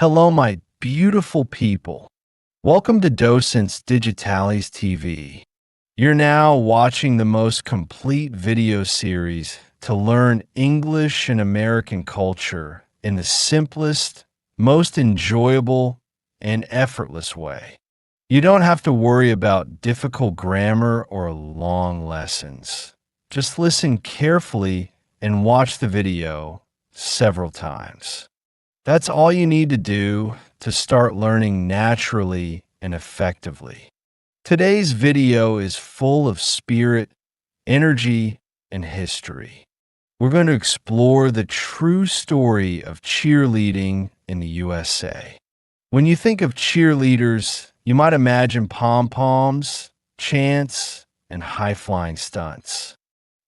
Hello, my beautiful people. Welcome to Docentes DigitalesTV. You're now watching the most complete video series to learn English and American culture in the simplest, most enjoyable, and effortless way. You don't have to worry about difficult grammar or long lessons. Just listen carefully and watch the video several times. That's all you need to do to start learning naturally and effectively. Today's video is full of spirit, energy, and history. We're going to explore the true story of cheerleading in the USA. When you think of cheerleaders, you might imagine pom-poms, chants, and high-flying stunts.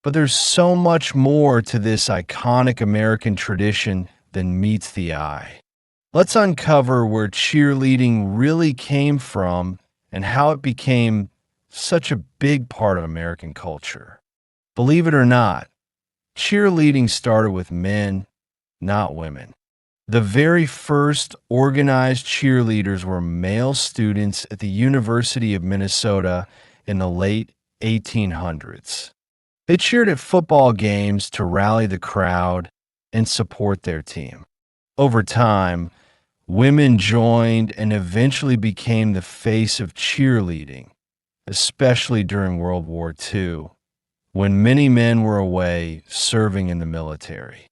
But there's so much more to this iconic American tradition than meets the eye. Let's uncover where cheerleading really came from and how it became such a big part of American culture. Believe it or not, cheerleading started with men, not women. The very first organized cheerleaders were male students at the University of Minnesota in the late 1800s. They cheered at football games to rally the crowd and support their team. Over time, women joined and eventually became the face of cheerleading, especially during World War II, when many men were away serving in the military.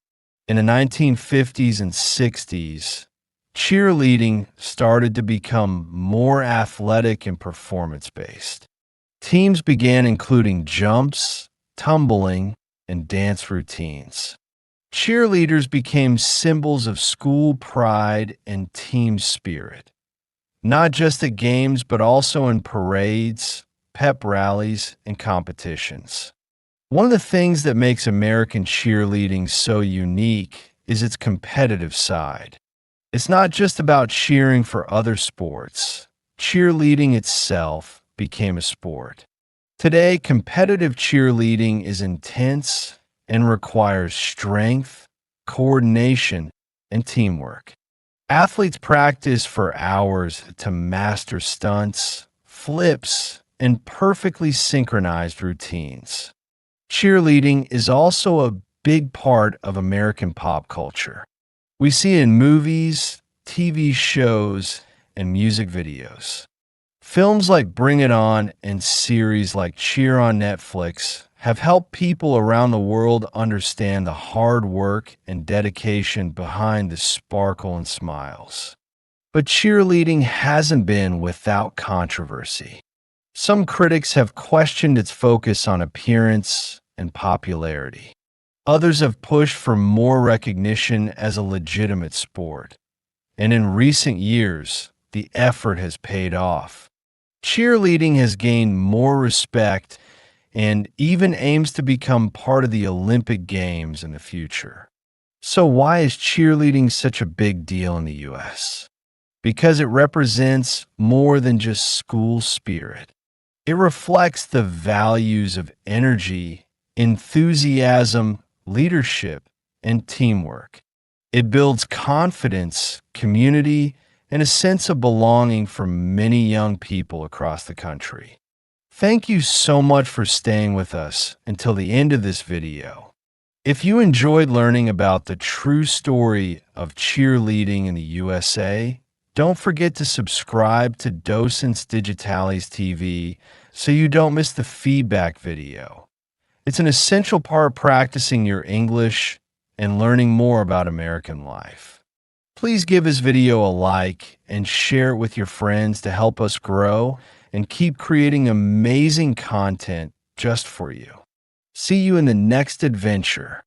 In the 1950s and 60s, cheerleading started to become more athletic and performance-based. Teams began including jumps, tumbling, and dance routines. Cheerleaders became symbols of school pride and team spirit, not just at games, but also in parades, pep rallies, and competitions. One of the things that makes American cheerleading so unique is its competitive side. It's not just about cheering for other sports. Cheerleading itself became a sport. Today, competitive cheerleading is intense and requires strength, coordination, and teamwork. Athletes practice for hours to master stunts, flips, and perfectly synchronized routines. Cheerleading is also a big part of American pop culture. We see it in movies, TV shows, and music videos. Films like Bring It On and series like Cheer on Netflix have helped people around the world understand the hard work and dedication behind the sparkle and smiles. But cheerleading hasn't been without controversy. Some critics have questioned its focus on appearance and popularity. Others have pushed for more recognition as a legitimate sport. And in recent years, the effort has paid off. Cheerleading has gained more respect and even aims to become part of the Olympic Games in the future. So why is cheerleading such a big deal in the U.S.? Because it represents more than just school spirit. It reflects the values of energy, enthusiasm, leadership, and teamwork. It builds confidence, community, and a sense of belonging for many young people across the country. Thank you so much for staying with us until the end of this video. If you enjoyed learning about the true story of cheerleading in the USA, don't forget to subscribe to Docentes DigitalesTV so you don't miss the feedback video. It's an essential part of practicing your English and learning more about American life. Please give this video a like and share it with your friends to help us grow and keep creating amazing content just for you. See you in the next adventure.